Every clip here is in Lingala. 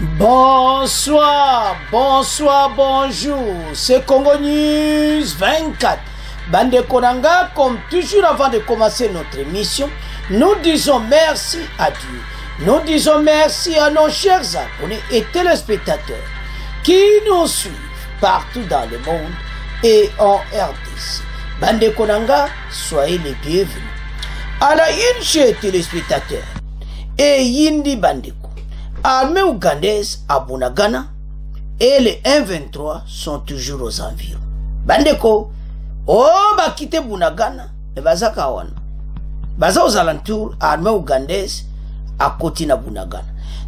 Bonsoir, bonsoir, bonjour, c'est Congo News 24. Bande Konanga, comme toujours avant de commencer notre émission, nous disons merci à Dieu. Nous disons merci à nos chers abonnés et téléspectateurs qui nous suivent partout dans le monde et en RDC. Bande Konanga, soyez les bienvenus. À la une, chers téléspectateurs, et Yindi Bandeko. Armée ougandaise à Bunagana et les 1-23 sont toujours aux environs. Bandeko, oh, bah quitter Bunagana et baza kawana. Baza aux alentours, armée ougandaise à côté de Bunagana.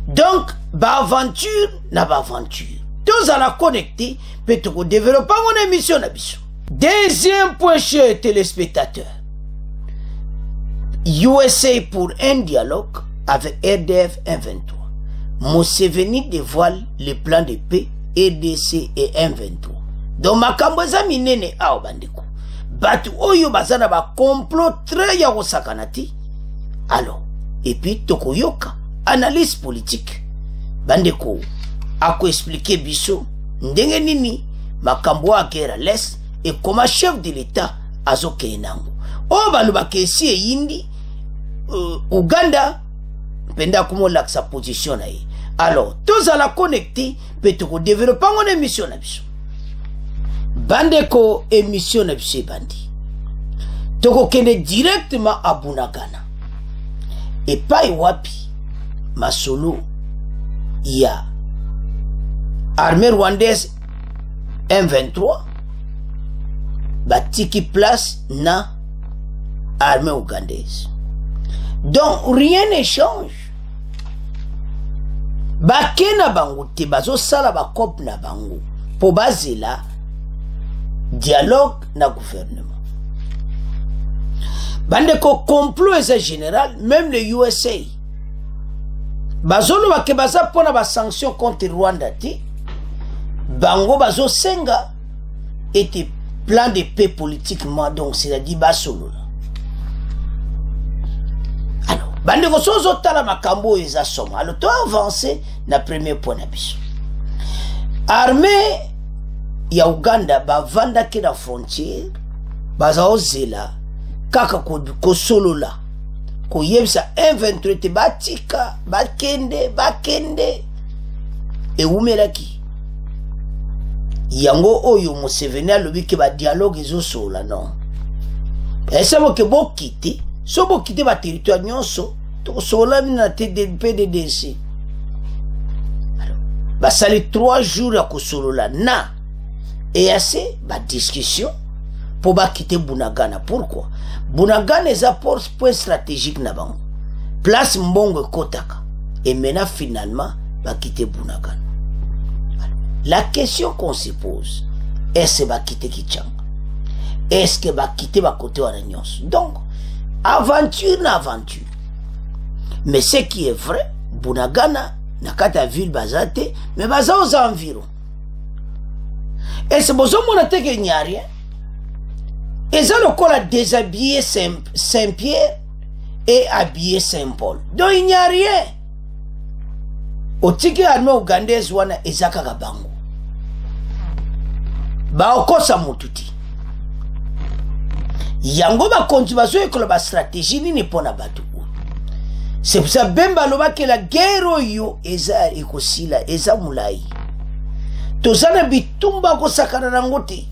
Donc, bah aventure, n'a pas aventure. Tous à la connecter, peut-être développer mon émission n'abisso. Deuxième point, chers téléspectateurs. USA pour un dialogue avec RDF 1-23. Museveni dévoile le plan de paix RDC et M23. Donc makambo za minene ao bandeko. Batu oyo bazana ba complot très ya kosakanati. Alors, et puis tokoyoka analyse politique. Bandeko ako expliquer biso ndenge nini makambo a guerre à l'est et comment chef de l'état azoke enango. O baluba kesi e yindi Uganda penda kumo lak sa position na ye. Alors, tous à la connecter, peut-être développer mon émission. Bandeko émission bandi. Toko kene directement à Bunagana. Et pas wapi, masolo, il y a armée rwandaise M23, batiki place na armée ougandaise. Donc, rien ne change. Bakena bango te bazo sala ba kop na bango po bazela dialogue na gouvernement. Bande ko complot est général, même le USA. Bazolo ba ke baza pona ba sanction contre Rwanda te. Bango bazo senga était plan de paix politiquement, donc c'est-à-dire basolo. Bande ko sozo tala makambo eza soma. Alors to avancer na premier point na biso. Armée ya Uganda ba vanda ke na frontière baza ozela kaka ko solola ko yebisa M23 te batika bakende e umeraki yango oyo Museveni alobi ke ba dialogue ezo sola non. Esamo ke bokite so bo quitter ba territoire nyonso to sola na PDDC. Alors ba sali 3 jours à kosolola na et assez ba discussion pour ba quitter Bunagana. Pourquoi? Bunagana est un point stratégique na bango. Place Mbongo Kotaka. Et maintenant finalement ba quitter Bunagana. Alors, la question qu'on se pose, est-ce que ba quitter Kichanga? Est-ce que ba quitter ba côté wa nyonso? Donc aventure na aventure. Mais ce qui est vrai, Bunagana n'a qu'à ville bazate, mais baza aux environs. Et c'est besoin mon attaque il n'y a rien. Et ça le col a déshabillé Saint-Pierre et habillé Saint-Paul. Donc il n'y a rien. Au tiki armée ougandaise wana ezaka gabango. Ba okosa mututi. Yango ba continuation et ba stratégie ni pona batu. C'est pour ça Bemba loba que la guerre yo eza ekosila eza mulai. Tozana bitumba ko sakana nangote.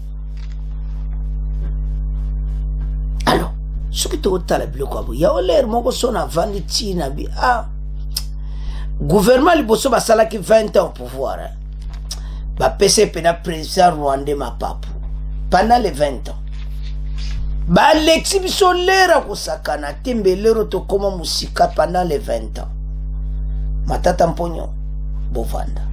Alors, ce qui te otala biloko abo ya oler moko sona vandi tina bi gouvernement liboso basala ki 20 ans au pouvoir. Ba PCP na président rwandais ma papu pendant les 20 ans. Ba l'exhibition lera kusakana tembelero to koma musika pendant les 20 ans. Matata mponyo bovanda.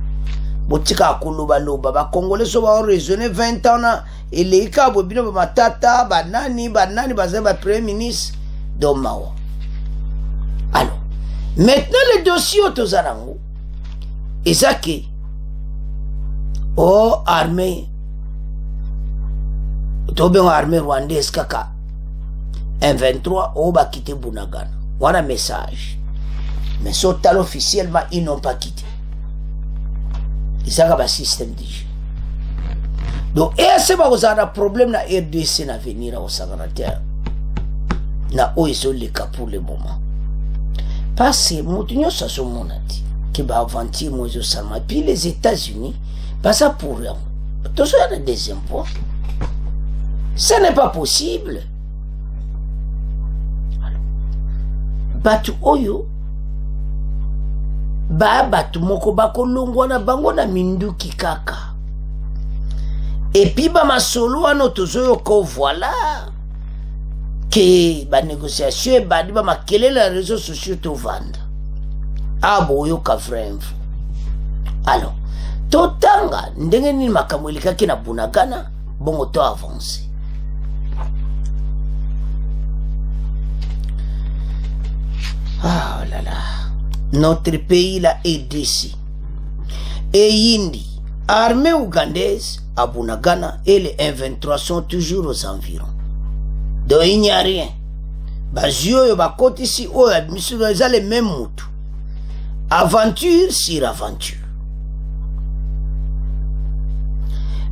Botika akuluba loba ba congolais so ba raisonner 20 ans na eleika bobino ba matata banani baza ba premier ministre Domawa. Alors, maintenant le dossier otozarango ezake oh armée Tobengo armée rwandaise kaka M23 au ba quitté Bunagana. Voilà message. Mais sur tal officiellement ils n'ont pas quitté. ezaka ba système de jeu. Donc ese ba kozala problème na RDC na venir au Sagradaire na oiso le cas pour le moment. Parce que mutunyo sa so monati que ba aventure mozo sama puis les États-Unis pas ça pour rien. Tout ça a des impôts. Ce n'est pas possible. Batu oyo batu moko bakolongwa na bango na minduki kaka. Et puis ba masolo ano tozoyo ko voilà que ba négociation ba di ba makele les réseaux sociaux to vanda. Ah boyo ka vrai info. Alors totanga ndenge ni makamwelika kina Bunagana bongo to avancer. Ah là là, notre pays l'a aidé ici. Et Yindi, armée ougandaise à Bunagana et les M23 sont toujours aux environs. Donc il n'y a rien. Bazio yo bakoti ici, oh, ils ont les mêmes mots. Aventure sur aventure.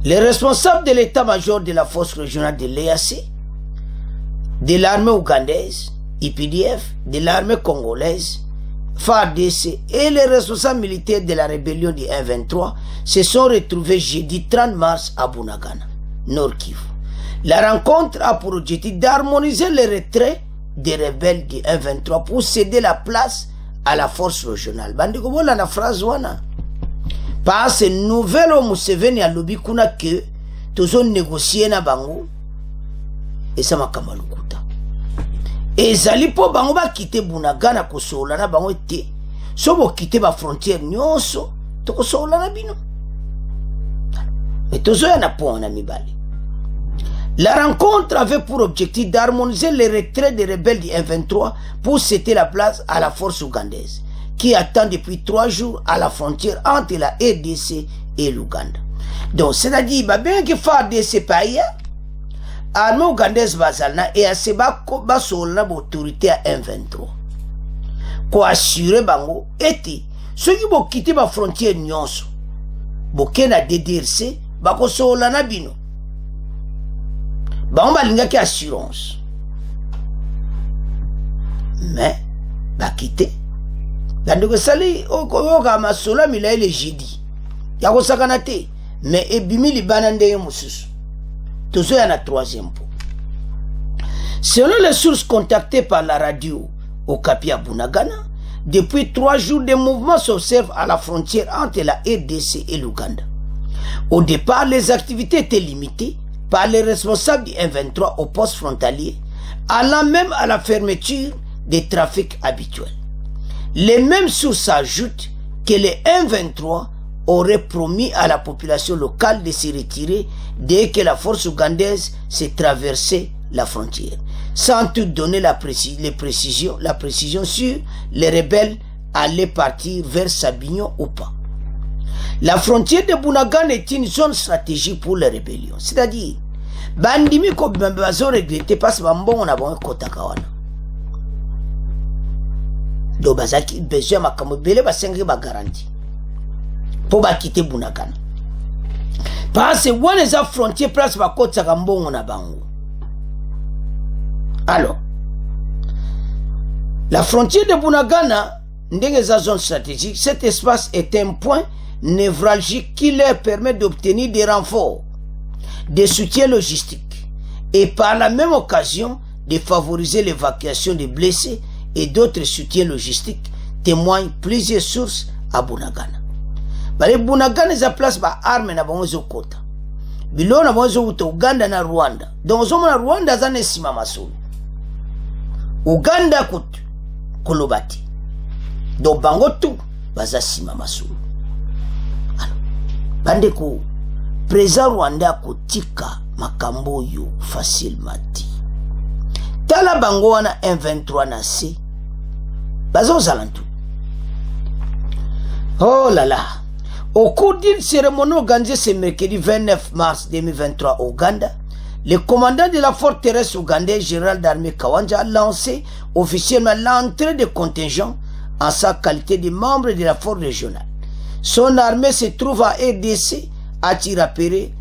Les responsables de l'état-major de la force régionale de l'EAC, de l'armée ougandaise, IPDF, de l'armée congolaise, FARDC et les responsables militaires de la rébellion du M23 se sont retrouvés jeudi 30 mars à Bunagana, Nord Kivu. La rencontre a pour objectif d'harmoniser le retrait des rebelles du M23 pour céder la place à la force régionale. Bandiko bola na phrase wana. Parce que nouvelle Museveni a lobby kuna que tous ont négocié na bango et ça m'a kamalukuta. Et zali po bango ba quitter Bunagana ko sola na bango te. So bo quitter ba frontière nyonso to ko sola na bino. Et tozo ya na po na mibali. La rencontre avait pour objectif d'harmoniser le retrait des rebelles du M23 pour céder la place à la force ougandaise, qui attend depuis 3 jours à la frontière entre la RDC et l'Ouganda. Donc, c'est-à-dire, bien que FARDC paye, l'armée ougandaise bazalna et à se basolna l'autorité à M23. Pour assurer bango, et ceux qui vont quitter la frontière nyonso, boken à DDRC, bako solana bino. Ba on balinga ki assurance. Mais ba quitter. La ndeko sali oka masola mila ile jeudi. Ya ko sakana te. Mais ebimi libana ndeye mususu. Tozo ya na 3e point. Selon les sources contactées par la radio au Okapi à Bunagana, depuis 3 jours des mouvements s'observent à la frontière entre la RDC et l'Ouganda. Au départ, les activités étaient limitées par les responsables du M23 au poste frontalier, allant même à la fermeture des trafics habituels. Les mêmes sources ajoutent que les M23 auraient promis à la population locale de se retirer dès que la force ougandaise s'est traversée la frontière, sans tout donner la précision sur les rebelles allaient partir vers Sabignon ou pas. La frontière de Bunagana est une zone stratégique pour les rébellions. C'est-à-dire, bandimi ko bazo regretter parce que bambon na bon kota kawana. Do bazaki besoin makamo bele basengi ba garantie. Pour ba quitter Bunagana. Parce que on les a frontières place ba kota kambongo na bango. Alors, la frontière de Bunagana, ndenge za zone stratégique, cet espace est un point névralgique qui leur permet d'obtenir des renforts, des soutiens logistiques et par la même occasion de favoriser l'évacuation des blessés et d'autres soutiens logistiques, témoignent plusieurs sources à Bunagana. Bale Bunagana is a place ba arme na bango kota. Bilo na bango uta Uganda na Rwanda. Donc zomo na Rwanda zane simama solo. Uganda kutu kolobati. Donc bango tu baza simama solo. Bandeko, président Rwanda kotika makambo yo facilement dit. Tala bango wana M23 na C. Bazo zalantu. Oh là là. Au cours d'une cérémonie organisée ce mercredi 29 mars 2023 au Ouganda, le commandant de la force terrestre ougandaise, général d'armée Kawanja, a lancé officiellement l'entrée des contingents en sa qualité de membre de la force régionale. Son armée se trouve à RDC, à Tirapéré,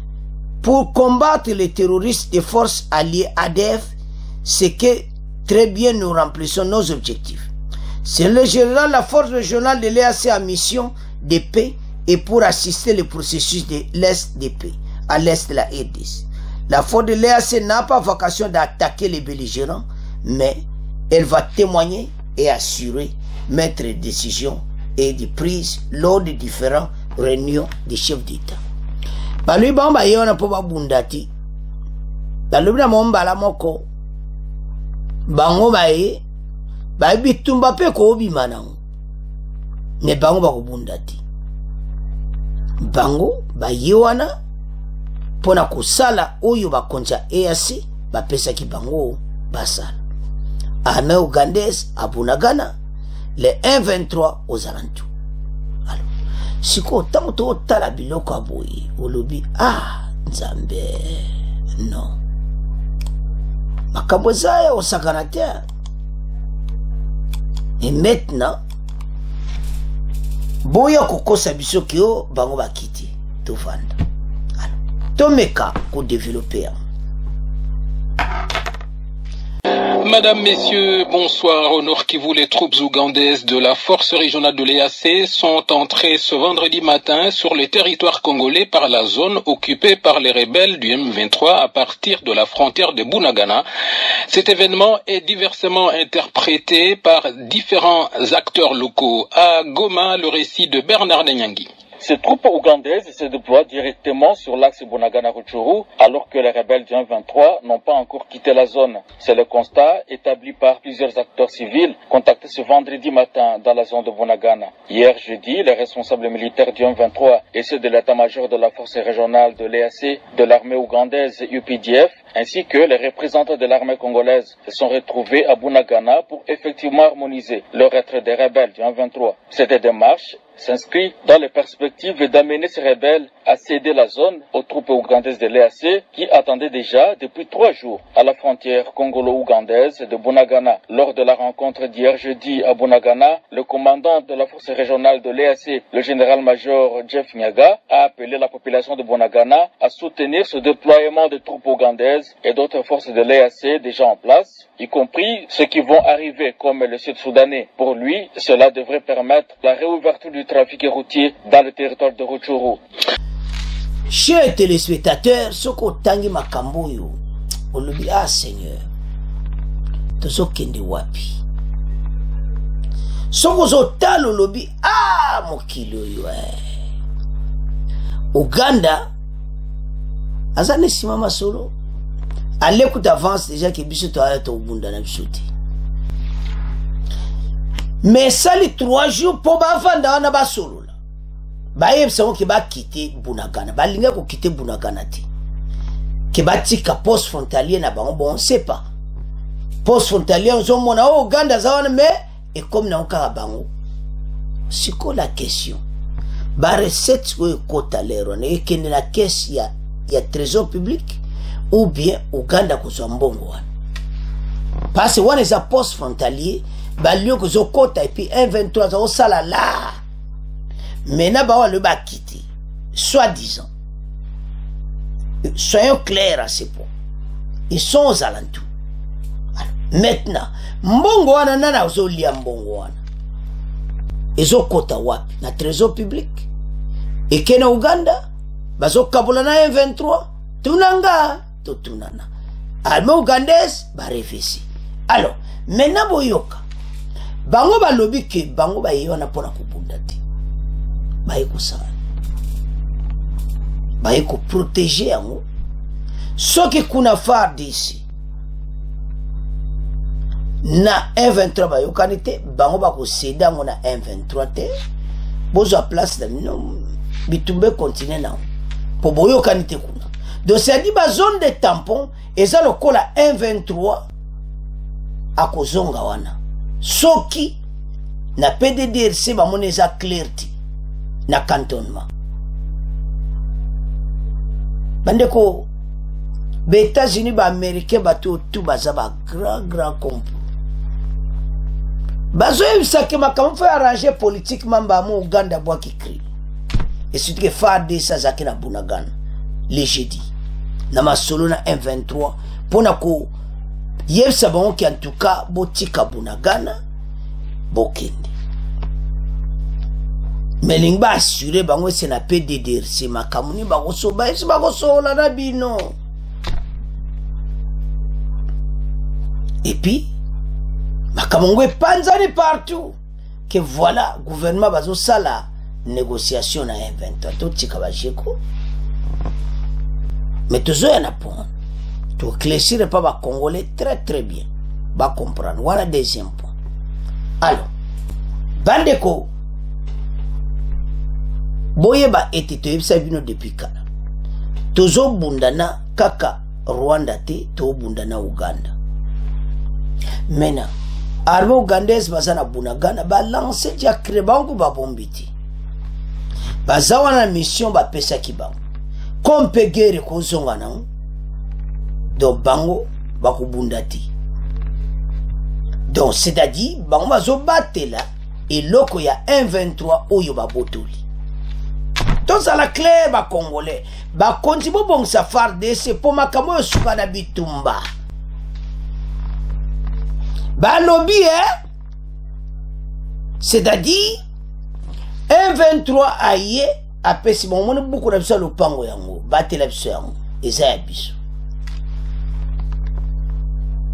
pour combattre les terroristes des forces alliées ADF, ce que très bien nous remplissons nos objectifs. C'est le général, la force régionale de l'EAC en mission de paix et pour assister le processus de l'Est de paix, à l'Est de la RDC. La force de l'EAC n'a pas vocation d'attaquer les belligérants, mais elle va témoigner et assurer, mettre des décisions et des prises lors des différentes réunions des chefs d'État. Balui bamba yona po babundati. Balui na mombala moko. Bango bae. Bae bitumba pe ko obi manango. Ne bango ba kubundati. Bango ba yewana pona kusala oyo ba konja EAC ba pesa ki bango basala. Armée ougandaise à Bunagana, les 1-23 aux alentours. Alors, si ko tanto tala biloko aboyi, olobi Nzambe non. Makambo zaya osakana te. Et maintenant, boya kokosa biso kyo bango bakiti to vanda. Alors, tomeka ko développer. Madame, Messieurs, bonsoir. Au Nord Kivu, les troupes ougandaises de la force régionale de l'EAC sont entrées ce vendredi matin sur le territoire congolais par la zone occupée par les rebelles du M23 à partir de la frontière de Bunagana. Cet événement est diversement interprété par différents acteurs locaux. À Goma, le récit de Bernard Nyangi. Ces troupes ougandaises se déploient directement sur l'axe Bunagana-Rutshuru alors que les rebelles du M23 n'ont pas encore quitté la zone. C'est le constat établi par plusieurs acteurs civils contactés ce vendredi matin dans la zone de Bunagana. Hier jeudi, les responsables militaires du M23 et ceux de l'état-major de la force régionale de l'EAC, de l'armée ougandaise UPDF, ainsi que les représentants de l'armée congolaise se sont retrouvés à Bunagana pour effectivement harmoniser le retrait des rebelles du M23. Cette démarche s'inscrit dans les perspectives d'amener ces rebelles à céder la zone aux troupes ougandaises de l'EAC qui attendaient déjà depuis 3 jours à la frontière congolo-ougandaise de Bunagana. Lors de la rencontre d'hier jeudi à Bunagana, le commandant de la force régionale de l'EAC, le général-major Jeff Nyaga, a appelé la population de Bunagana à soutenir ce déploiement de troupes ougandaises et d'autres forces de l'EAC déjà en place, y compris ceux qui vont arriver comme le Sud-Soudanais. Pour lui, cela devrait permettre la réouverture du trafic routier dans le territoire de Rutshuru. Chers téléspectateurs, soko tangi makambo yo, olobi Seigneur, tozo kende wapi. Soko zotalo olobi mokilo yo. Uganda, azane simama solo. À l'écoute d'avance déjà que biso to ala to bunda na bisoti. Mais ça les 3 jours pour bavanda na ba solo la. Ba yebsa ko ba quitter Bunagana, ba linga ko quitter Bunagana ti. Que ba tika poste frontalier na ba on sait pas. Poste frontalier on zo mona Uganda zawana mais et comme na okara bango. C'est quoi la question? Ba recette ko kota lero na ekende na caisse ya trésor public ou bien Uganda ko so mbongo wana. Parce que wana est poste frontalier balio ko zo kota et puis 1-23 zo sala la. Maintenant ba le ba quitter soi-disant. Soyons clairs à ce point. Ils sont aux alentours. Alors, maintenant mbongo wana nana zo lia mbongo wana. Ezo kota wapi na trésor public. Et kena Uganda bazo kabula na 1-23 tunanga to tunana. Armée ougandaise ba réfléchir. Alors, maintenant boyoka. Bango ba lobi ke bango ba yona pona kubunda te. Ba yeko sa. Ba yeko protéger yango. Soki kuna far d'ici. Na 1-23 ba yokanite bango ba ko céder ngo na 1-23 te. Bozo place da no bitumbe continue na. Po boyo kanite kuna. Donc c'est dit ba zone de tampon et ça le kola 1-23 à kozonga wana. Soki na PDDRC ba moneza clarté na cantonnement. Bandeko ba États-Unis ba américain ba tout baza ba grand complot. Bazo yebisa ke makambo fa arranger politiquement ba mo Uganda bwa ki cri. et surtout que FARDC azaki na Bunagana le jeudi na masolo na M23 pona ko yebisa bango ki en tout cas botika Bunagana bokende mais lingba assuré bango c'est na PDDRC makamuni bakosoba esi bakosola na bino. Et puis makamongwe panzani partout que voilà gouvernement bazo sala négociation na M23 to tika bajeko mais toujours y en a point to éclaircir pas ba congolais très bien ba comprendre. Voilà deuxième point. Alors bandeko boye ba etito yebisa bino depuis kala tozo bundana kaka Rwanda te to bundana Uganda. Maintenant armée ougandaise bazana Bunagana ba lancer dia krebangu ba bombiti bazawa na mission ba pesa kibango comme pegere ko zonga na do bango ba kubundati. Donc c'est-à-dire bango bazo batela et loko ya M23 oyo ba botoli. Donc ça la clair ba congolais ba kontibo bon sa FARDC po makamo suka na bitumba. Ba lobby c'est-à-dire M23 aye apesi bon mona beaucoup na biso lopango yango batela biso yango eza ya biso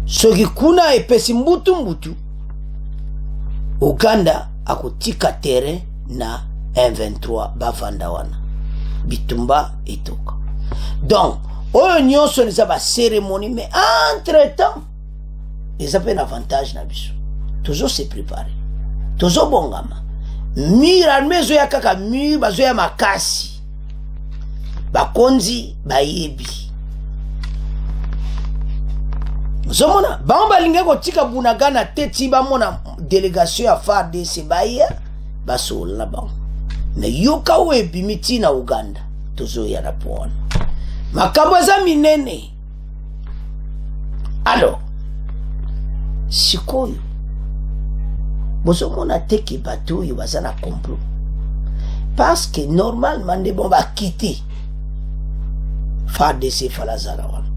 soki kuna epesi mbutu Uganda akotika terrain na M23 bavanda wana bitumba etoka. Donc oyo nyonso neza ba cérémonie mais entre temps ils ont un avantage na biso toujours se préparer toujours bongama mur armée zo ya kaka mur bazo ya makasi bakonzi bayebi zomona ba balinga ko tika Bunagana teti ba mona délégation ya FARDC baye basola ba mais yoka webi miti na Uganda toujours ya na pona makambo za minene. Alors sikoyo bozomona teke bato yo bazana complot parce que normalement de bon ba quitter FARDC falazala wana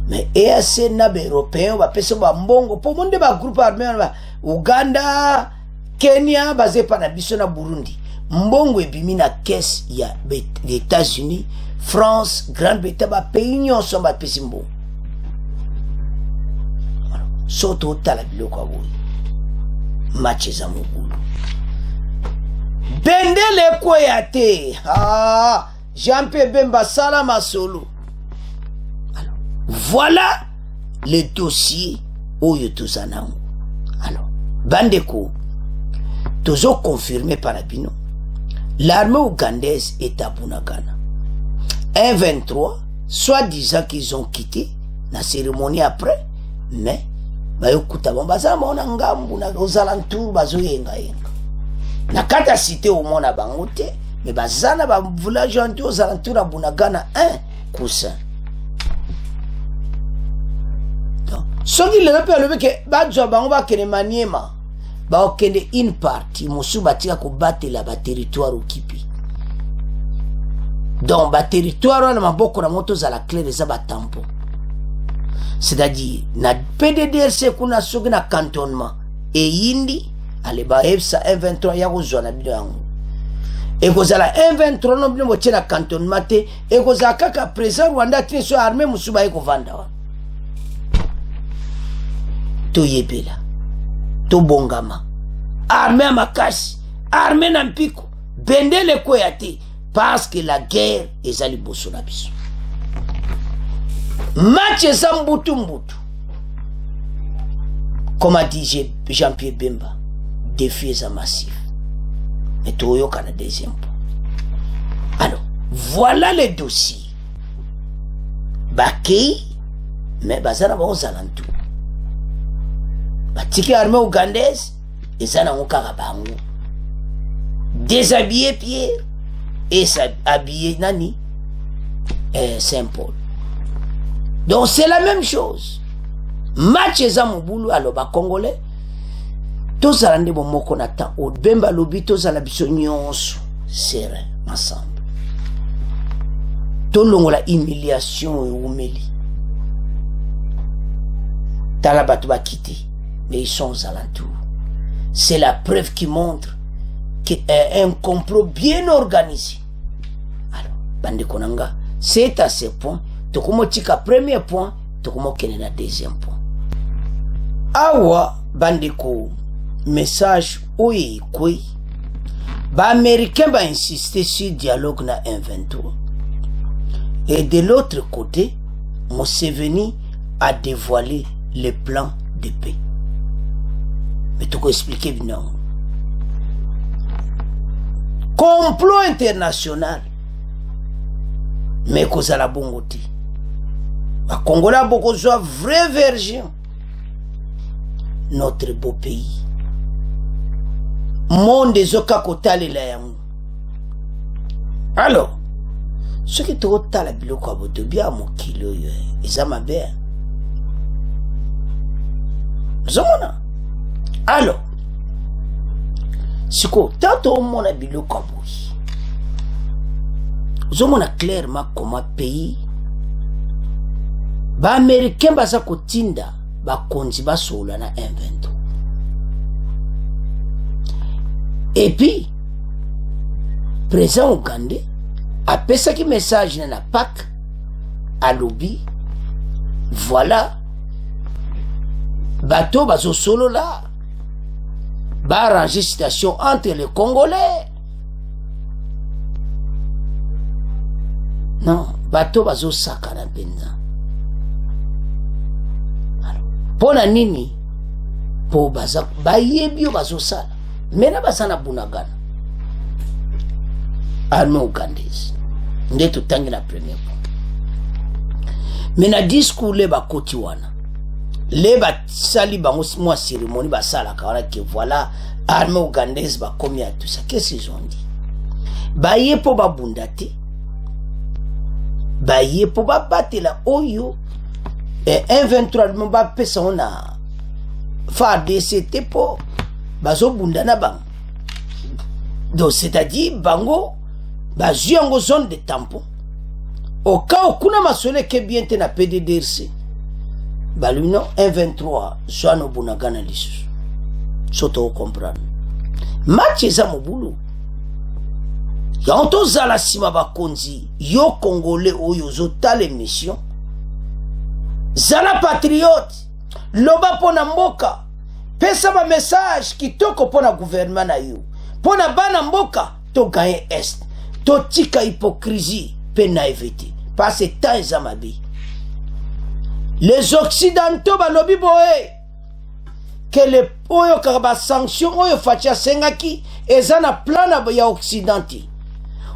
mais EAC na be européen ba pesa ba mbongo po monde ba groupe armé ba Uganda Kenya bazé pa na biso na Burundi mbongo ebimi na caisse ya les États-Unis France Grande-Bretagne ba pays nyonso ba pesi mbongo soto tala biloko aboyi match za mugulu bendele koya te Jean-Pierre Bemba Salama Solo. Alors voilà le dossier oyo tozanango. Alors bandeko tozo confirmé par Abino l'armée ougandaise est à Bunagana. M23 soi-disant qu'ils ont quitté la cérémonie après mais bayokuta bombaza mona ngambu na ozalantour bazoyenga na kata cité au mona bangote mais bazana ba village anti ozalantour na Bunagana cousin. Donc soki le pe le ke badzo bango ba kene maniema ba okende une partie musu batika ko batela ba territoire okipi. Donc ba territoire na maboko na moto za la clé za ba tampon. C'est-à-dire na PDDRC kuna soki na cantonnement et yindi ale ba EFSA M23 ya kozwana bino yango e kozala M23 no bino botie na cantonnement te e kozala kaka président Rwanda tine so armée musuba e kovanda wa to yebela to bongama armée makasi armée na mpiko bendele koya te parce que la guerre ezali boso na biso. Match za mbutu. Comme a dit Jean-Pierre Bemba, défi est massif. Mais tout est au deuxième point. Alors, voilà le dossier. Bakei, mais bazana ba ozalantu. Batiki armée ougandaise, ezana ngokaka bango. Déshabiller Pierre et s'habiller nani Saint-Paul. Donc c'est la même chose. Match eza mobulu alo ba congolais tozala nde bomoko na temps o Bemba lobi tozala biso nyonso serein ensemble. Tolongo la humiliation et umeli. Talabatu va quitter, mais ils sont aux alentours. C'est la preuve qui montre qu'il y a un complot bien organisé. Alors, bande konanga, c'est à ce point, tokumo tika premier point, tokumo kenena deuxième point. Awa, bande ko, message oye koi, ba américain ba insister sur dialogue na M23. Et de l'autre côté, Museveni a dévoilé les plans de paix. Mais tu peux expliquer bien. Complot international. Mais cause à la bongoté. Le Congolais a beaucoup de vraie version. Notre beau pays. Monde des okakotali la yango. Alors, ce qui est au tal biloko aboto bien mon kilo yo, ezama bien. Zomona. Alors, siko tato mona biloko aboyi. Zomona clairement comment pays ba américain baza kotinda ba konzi ba sola na M23. Et puis président ougandais après ça qui message dans la PAC à lobby, voilà bateau bazo solo là va arranger situation entre les Congolais. Non, bateau bazo sakana penza. Pona nini po baza bayebio bazo sala mena basana bunagana armée ougandaise. Nde tutangi na premier point. Mena discours le ba koti wana. Le ba sali ba mwa cérémonie ba sala kawala que voilà armée ougandaise ba komi à tout ça. Qu'est-ce qu'ils ont dit? Ba yepo ba bundate. Ba yepo ba batela oyo et M23 mba pesa ona fa DCT po bazo bundana bang. Donc c'est-à-dire bango bazui yango zone de tampon au cas où kuna masole ke bien te na PDDRC baluno M23 zwana bunagana lisu soto comprendre match eza mobulu ya onto zala sima bakonzi yo congolais oyo zotala émission zala patriote loba pona mboka pesa ba message kitoko pona gouvernement na yo pona bana mboka to gagner est to tika hypocrisie pe naïveté parce que temps ezamabi les occidentaux balobi boye que les oyo kaba sanction oyo fatia sengaki ezana plan ya occidental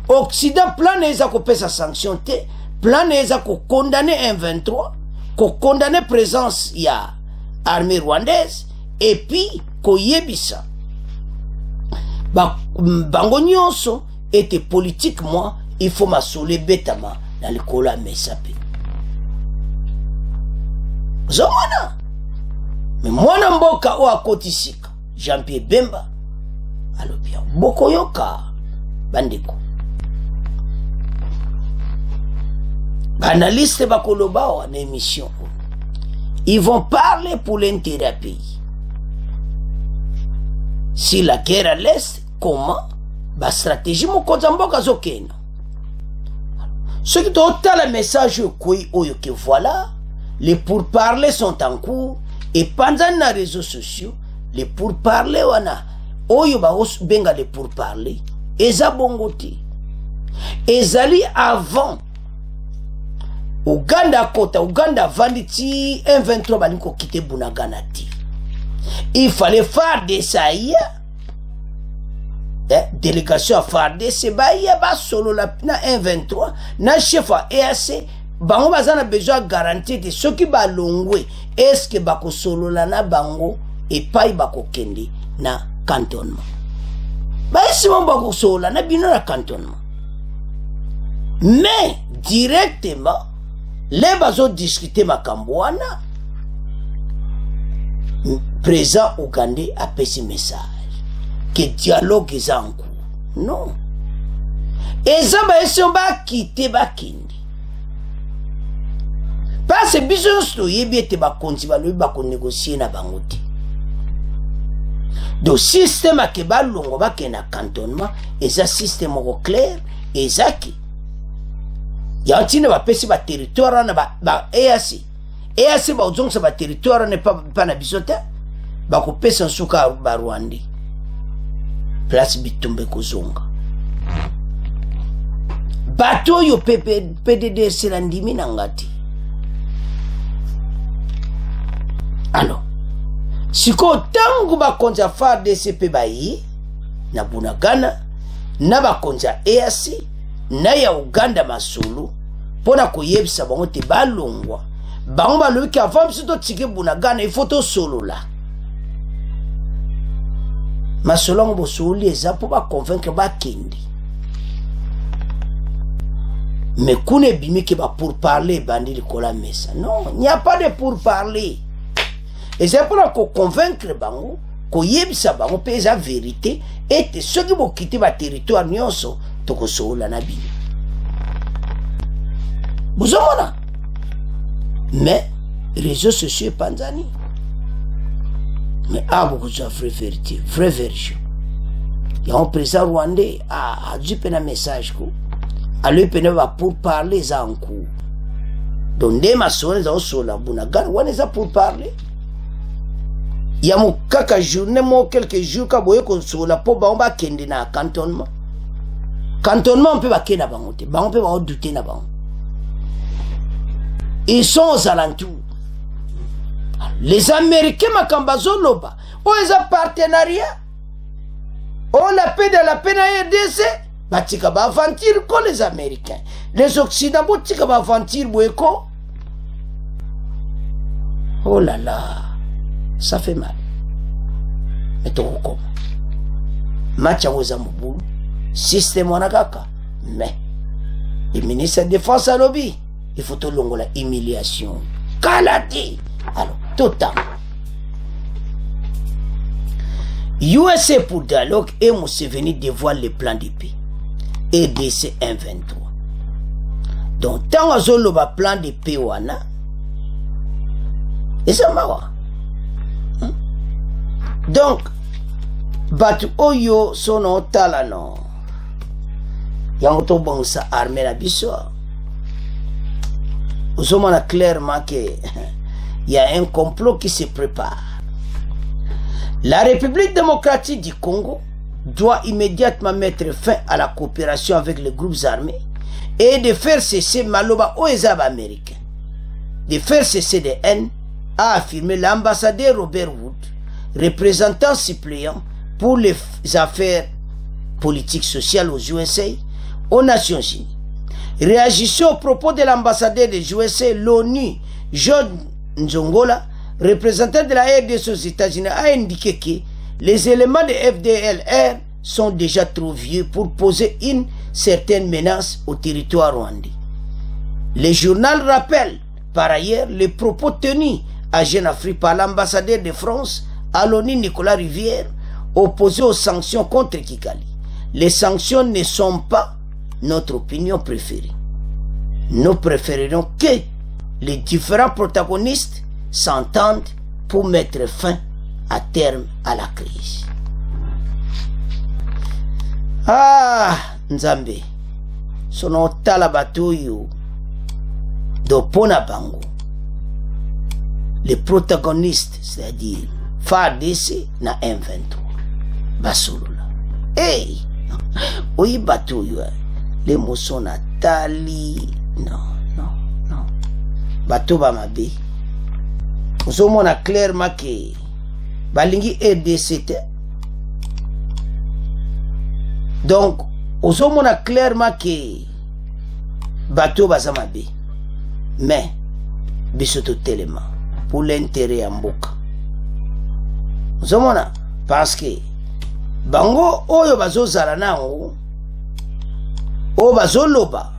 occident plan eza ko pesa sanction te plan eza ko condamner M23 ko condamner présence ya armée rwandaise et puis ko yebisa bango nyonso était politiquement il faut m'assoler bêtement dans le cola mesape zomona mais mwana mboka o akotisika Jean-Pierre Bemba alobia boko yoka bandeko analyste bakoloba en émission ils vont parler pour l'intérêt du pays. Si la guerre à l'est, comment ba stratégie mokonza mboka zokena. Ce qui doit le message que voilà, les pourparlers sont en cours et pendant les réseaux sociaux, les pourparlers wana oyo ba benga les pourparlers eza bongote. Ezali avant Uganda kota Uganda vanditi M23 balinko kite bunagana ti. Il fallait faire des saïa. Délégation à faire des saïa ba solo la na M23 na chef à EAC bango bazana besoin garantie de ceux qui ba longwe est-ce que bako solo la na bango et pas bako kende na cantonnement. Ba esi mon bako solo na bino na cantonnement. Mais directement les bazo discuter makambouana présent ougandais a fait ce message que dialogue est en cours. Non, eza bayeso bakite bakende parce biso nyonso toyebi ete bakonzi balobi bakonégocier na bango te. Donc système ake balongo bakende na cantonnement eza système moko clair ezaki ya ntina bapesi baterritoire wana ba EAC baozongisa baterritoire wana pa na biso te bakopesa nsuka barwandi place bitumba ekozonga bato oyo PDDRC na ndimi na ngati. Alors siko tangu bakonzi ya FARDC mpe bayi na Bunagana na bakonzi ya EAC na ya Uganda Masulu mpona koyebisa bango te balongwa bango balobi ke avant biso totike Bunagana ifo tosolola masolongo bosoli eza mpo baconvaincre bakende mais kuna ebimi ke pour parler bandi likola mesa. Non, il n'y a pas de pour parler. Et c'est pour convaincre bango koyebisa bango mpe eza vérité ete soki bokite baterritoire nyonso tokosola na bino bozomona. Mais réseaux sociaux epanzani mais beaucoup de vraie vérité, vraie version. Yango président rwandais azwi mpe na message ko aloyi pene ba pour parler eza en cours. Donc nde masolo eza osola Bunagana wana eza pour parler. Ya kaka journée mo quelques jours ka boye kosola po bango bakende na cantonnement. Cantonnement mpe bakende na bango te, bango mpe baodute na bango. Ils sont aux alentours. Les Américains makambazo loba o eza partenariat on appelle de la peine à RDC batika ba aventure ko les Américains les Occidentaux batika ba aventure boyeko. Oh là là, ça fait mal. Mais tout comme match à Mobulu système wanakaka mais le ministre de la défense à lobby il faut tout longo la humiliation kalati. Alors total USA pour dialogue et Museveni dévoile le plan de paix RDC 1-23. Donc tant que le plan de paix wana et ça mawa. Donc batu oyo sono talano yango to bonsa armée la biso osomana clairement que il y a un complot qui se prépare. La République démocratique du Congo doit immédiatement mettre fin à la coopération avec les groupes armés et de faire cesser Maloba Oezab américain. De faire cesser des haines, a affirmé l'ambassadeur Robert Wood, représentant suppléant pour les affaires politiques sociales aux USA, aux Nations Unies. Réagissant aux propos de l'ambassadeur des USA, l'ONU, John Nzongola, représentant de la RDC aux États-Unis, a indiqué que les éléments de FDLR sont déjà trop vieux pour poser une certaine menace au territoire rwandais. Le journal rappelle par ailleurs les propos tenus à Jeune-Afrique par l'ambassadeur de France à l'ONU Nicolas Rivière, opposé aux sanctions contre Kigali. Les sanctions ne sont pas notre opinion préférée. Nous préférerions que les différents protagonistes s'entendent pour mettre fin à terme à la crise. Ah, Nzambe, sono tala batoyo do pona bango. Les protagonistes, c'est-à-dire FARDC na M23. Basolola. Hey, oui batoyo, les mots sont natali. Non. Bato ba mabe. Nous sommes clairement que balingi RDC. Donc, nous sommes clairement que bato ba mabe. Mais, bisoto tellement pour l'intérêt en boka. Nous sommes là parce que bango oyo bazo zala nango o bazo loba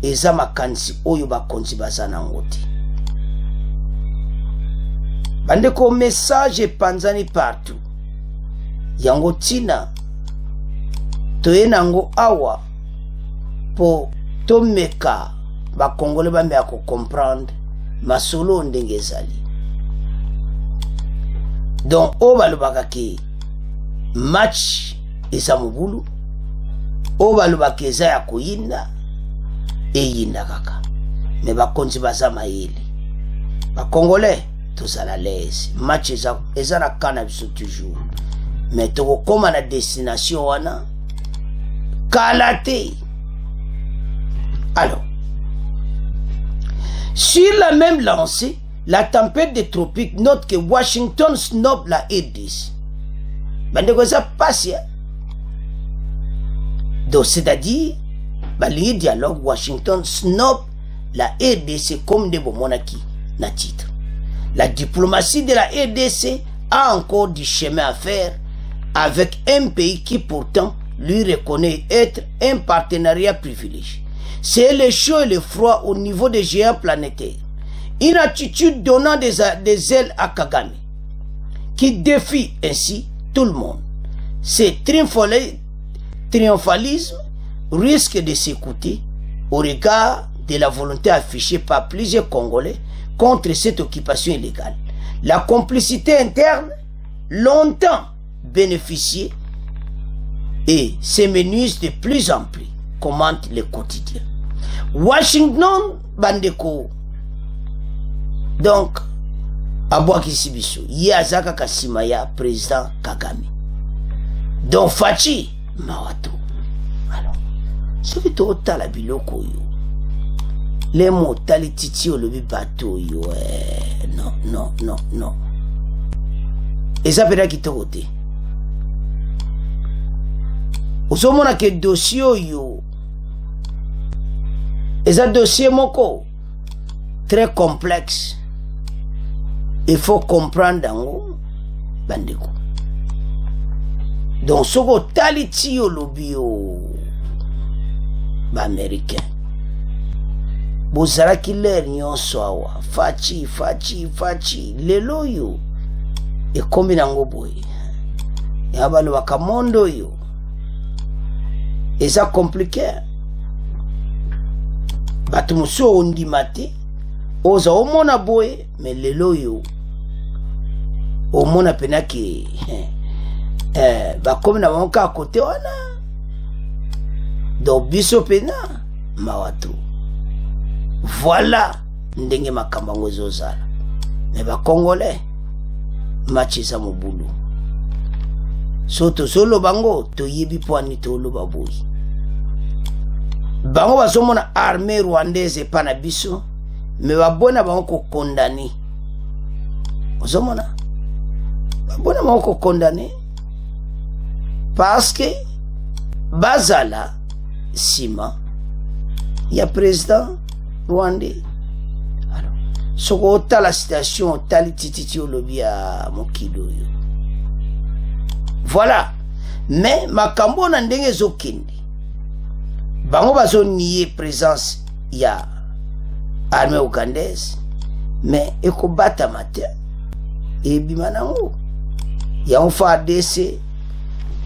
eza makanisi oyo bakonzi baza nango te. Bandeko message panzani partout. Yango tina toye nango awa pour tomeka ba Congolais ba me ko comprendre masolo ndenge ezali. Donc o balobaka ke match eza mobulu, o balobaka eza ya koyinda eyinda kaka, mais bakonzi baza mayele. Ba Congolais tozala l'aise, match eza na kana biso toujours, mais tokokoma na destination wana kala te. Alors, sur la même lancée, la tempête des tropiques note que Washington snob la RDC. Bande ça passe. Donc, c'est-à-dire, le dialogue Washington snob la RDC comme de monarchies, na titre. La diplomatie de la RDC a encore du chemin à faire avec un pays qui pourtant lui reconnaît être un partenariat privilégié. C'est le chaud et le froid au niveau des géants planétaires. Une attitude donnant des ailes à Kagame, qui défie ainsi tout le monde. Ce triomphalisme risque de s'écouter au regard de la volonté affichée par plusieurs Congolais contre cette occupation illégale. La complicité interne, longtemps bénéficiée, et s'émenuse de plus en plus, commente le quotidien. Washington bandeko. Donc, Abouaki Sibiso, Yazaka Kasimaya, président Kagame. Donc, Fachi, Mawato. Alors, ce qui est au Talabiloko, les mots Talititi au lebi bateau, non. Et ça peut être qui te vote. Au sommet, on a que dossier, et ça dossier moko très complexe. Il faut comprendre dans bandeko. Donc ce que taliti au lobby américain. Bozara killer nyonso awa fachi lelo yo e kombi nango boy. Ya balo bakamondo yo. Et ça compliqué. Batumuso ondimate oza omona boye mais lelo yo omona penaki bakomi na bango à côté wana donc biso pena mawato. Voilà ndenge makambo ngo ezozala. Mais ba Congolais match eza mobulu soto solo bango toyebi poani tolo baboyi. Bango bazomona armée rwandaise pana biso mais babona bango ko condamné. Bazomona babona bango ko condamné parce que bazala sima ya président rwandais. Alors soko la situation talititi au lobby à mokilo yo. Voilà, mais makambo na ndenge zokende bango bazo nier présence ya armée ougandaise mais ekobata matin et bimanango ya on fa DC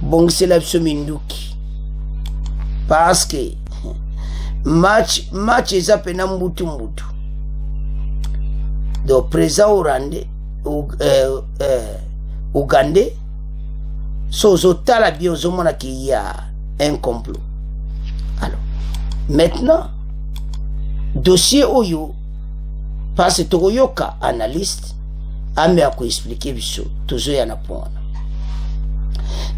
bon c'est la minduki parce que match eza pena mbutu donc président orandais ougandais sozo tala bien ozomona qu'il y a un complot. Alors maintenant dossier oyo parce que toyoka analyste ame a expliquer biso tozo ya na pona.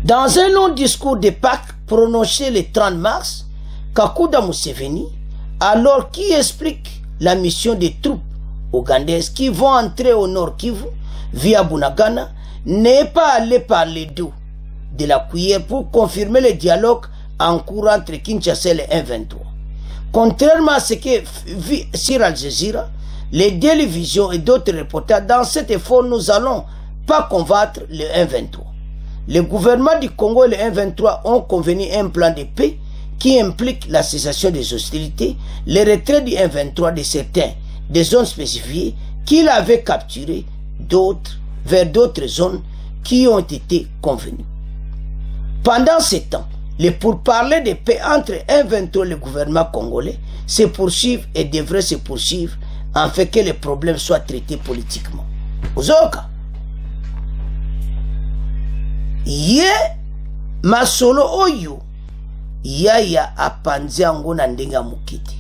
Dans un long discours de Pâques prononcé le 30 mars, Kakuda Museveni, alors qui explique la mission des troupes ougandaises qui vont entrer au Nord Kivu via Bunagana, n'est pas allé par les dos de la cuillère pour confirmer le dialogue en cours entre Kinshasa et le M23. Contrairement à ce que vit sur Al Jazeera, les télévisions et d'autres reporters, dans cet effort, nous allons pas combattre le M23. Le gouvernement du Congo et le M23 ont convenu un plan de paix qui implique la cessation des hostilités, le retrait du M23 de certains des zones spécifiées qu'il avait capturées vers d'autres zones qui ont été convenues. Pendant ce temps, les pourparlers de paix entre M23 et le gouvernement congolais se poursuivent et devraient se poursuivre afin que les problèmes soient traités politiquement. Ozoka. Ye masolo oyo yaya apanzi yango na ndenge ya mokiti.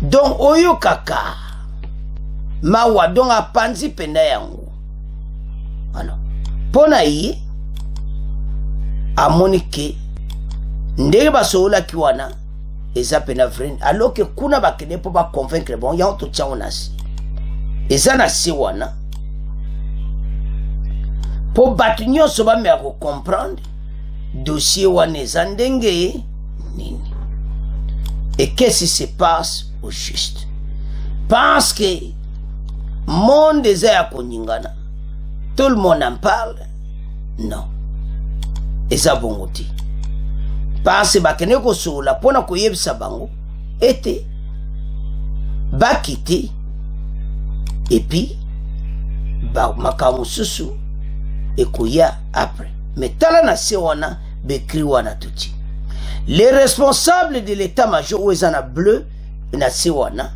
Donc oyo kaka mawa donc apanzi penda yango. Alors pona ye amoni ke ndenge basola kiwana eza pena vrai alors que kuna bakene po ba convaincre bon ya to tcha onasi eza na si wana po batu nyonso ba me ko comprendre dossier wana eza ndenge nini. Et qu'est-ce qui se passe au juste? Parce que monde eza ya koningana, tout le monde en parle. Non. Eza bongoti. Parce que bakene ko sola pona ko yebisa bango ete bakiti et puis ba makamususu ekoya après. Mais tala na se wana bekri wana tuti. Les responsables de l'état-major ouezana bleu na se wana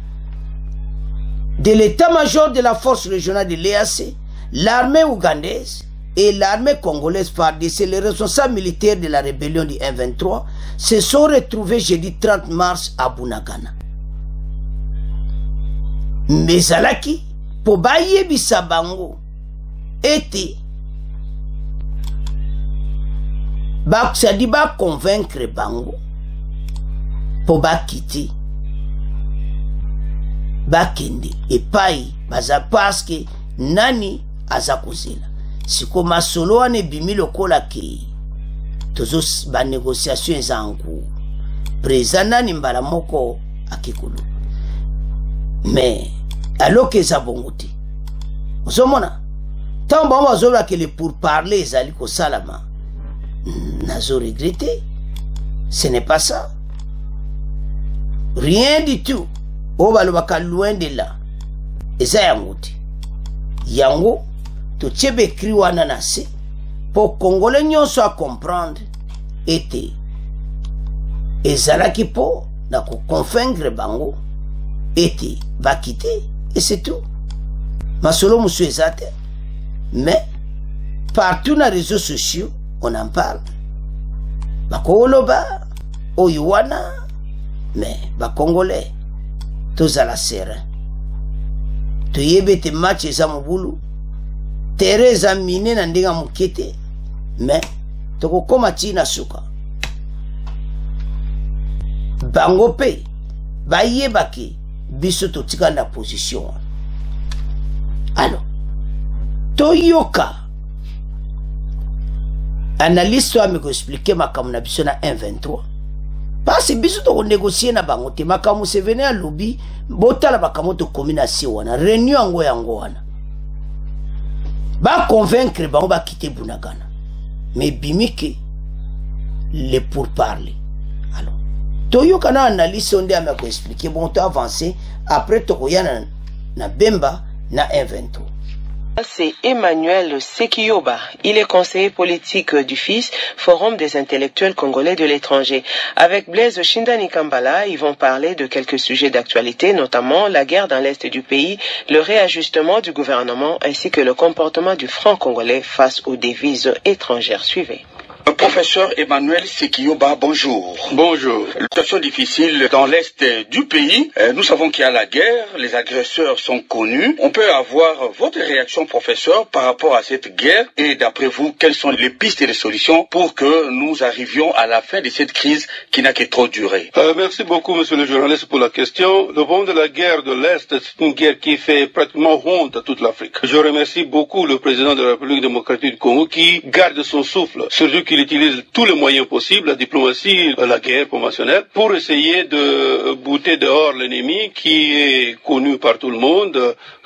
de l'état-major de la force régionale de l'EAC, l'armée ougandaise et l'armée congolaise FARDC, les responsables militaires de la rébellion du M23, se sont retrouvés jeudi 30 mars à Bunagana. Mais Zalaki, pour baye bisabango, était ça dit ba convaincre bango pour ba quitter ba kende et pai baza parce que nani azakozela siko masolo ane bimi lokola ke tozo ba négociation ezangu président nani mbala moko akikulu mais alors que ça bongote osomona tamba bazola que les pour parler ezali ko salama nazo regretté. Ce n'est pas ça. Rien du tout. Obalobaka loin de là. Et ça yangote. Yango, to tchebe kri wana nase, pour Congolais nyonso à comprendre, était. Et zalaki po, na ko convaincre bango, était, va quitter, et c'est tout. Masolo monsieur ezate. Mais, partout dans les réseaux sociaux, on en parle. Bakoloba, Oyuana, mais Bakongolais, tous à la serre. Tu yebe te match za mubulu, Teresa mine na ndinga mukete, mais toko koma tina suka. Bangope, bayebaki, biso to tika na position. Alors, Toyoka, analyste a me expliqué ma comme na biso na 1-23 parce que biso to négocier na bango te makamu se venir à lobby botala bakamu to combination wana réunion yango wana ba convaincre bango ba quitter Bunagana mais bimike les pour parler. Alors toyo kana analyste onde a me expliquer bon to avancer après to koyana na Bemba na 1-23. C'est Emmanuel Sekioba. Il est conseiller politique du FIS, Forum des intellectuels congolais de l'étranger. Avec Blaise Shindani Kambala, ils vont parler de quelques sujets d'actualité, notamment la guerre dans l'est du pays, le réajustement du gouvernement ainsi que le comportement du franc congolais face aux devises étrangères. Suivez. Professeur Emmanuel Sekioba, bonjour. Bonjour. Situation difficile dans l'est du pays. Nous savons qu'il y a la guerre, les agresseurs sont connus. On peut avoir votre réaction, professeur, par rapport à cette guerre et d'après vous, quelles sont les pistes et les solutions pour que nous arrivions à la fin de cette crise qui n'a que trop duré? Merci beaucoup, monsieur le journaliste, pour la question. Le problème de la guerre de l'Est, c'est une guerre qui fait pratiquement honte à toute l'Afrique. Je remercie beaucoup le président de la République démocratique du Congo qui garde son souffle, surtout qu'il utilise tous les moyens possibles, la diplomatie, la guerre conventionnelle, pour essayer de bouter dehors l'ennemi qui est connu par tout le monde,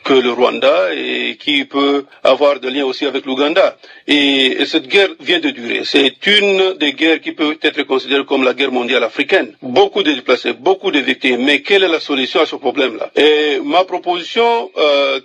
que le Rwanda et qui peut avoir des liens aussi avec l'Ouganda. Et cette guerre vient de durer. C'est une des guerres qui peut être considérée comme la guerre mondiale africaine. Beaucoup de déplacés, beaucoup de victimes. Mais quelle est la solution à ce problème-là? Et ma proposition,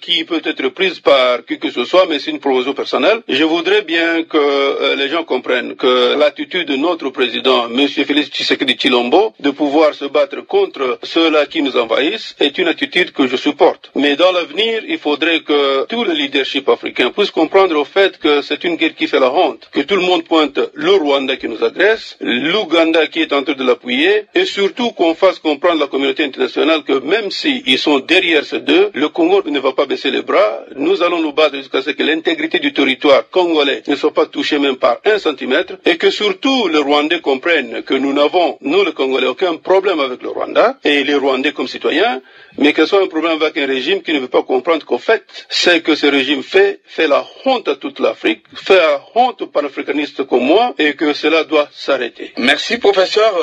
qui peut être prise par qui que ce soit, mais c'est une proposition personnelle, je voudrais bien que les gens comprennent que l'attitude de notre président, M. Félix Tshisekedi Tshilombo, de pouvoir se battre contre ceux-là qui nous envahissent, est une attitude que je supporte. Mais dans l'avenir, il faudrait que tout le leadership africain puisse comprendre au fait que c'est une guerre qui fait la honte, que tout le monde pointe le Rwanda qui nous agresse, l'Ouganda qui est en train de l'appuyer, et surtout qu'on fasse comprendre la communauté internationale que même s'ils sont derrière ces deux, le Congo ne va pas baisser les bras. Nous allons nous battre jusqu'à ce que l'intégrité du territoire congolais ne soit pas touchée même par 1 centimètre, et que surtout les Rwandais comprennent que nous n'avons, nous les Congolais, aucun problème avec le Rwanda, et les Rwandais comme citoyens, mais que ce soit un problème avec un régime qui ne veut pas comprendre qu'au fait, c'est que ce régime fait la honte à toute l'Afrique, fait la honte aux panafricanistes comme moi, et que cela doit s'arrêter. Merci, professeur.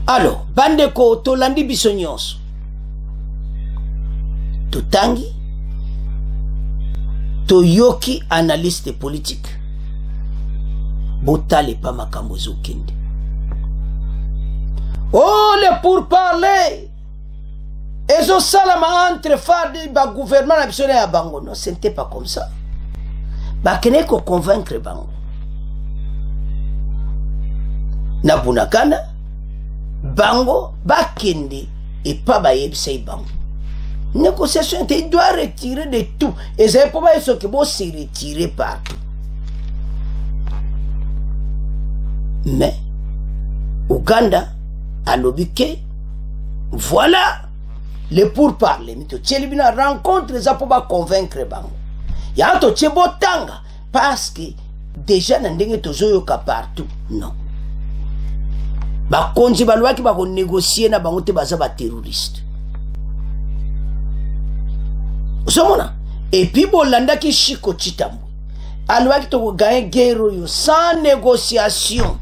Alors, bandeko tolandi biso nyonso. Totangi, toyoki analyste politique. Botale pa makambo ezokende. Oh, le pourparlers! Ezo salama entre fadi ba gouvernement na biso ya bango. Non, ce n'était pas comme ça. Ba kene ko convaincre bango. Na bunakana bango ba kende et pas ba yebisei bango. Négociation, il doit retirer de tout. Et c'est pour ça que bon se retirer partout. Mais Ouganda a l'objet. Voilà le pourparlers. Tu as rencontre les pour convaincre bango. Il y a un tanga parce que déjà n'endenge tozoyoka partout. Non. Ba konzi balwa ki ba ko négocier na bango te baza ba terroriste. Et puis bolanda ki shiko chitambo. Alwa ki to gagner guerre yo sans négociation.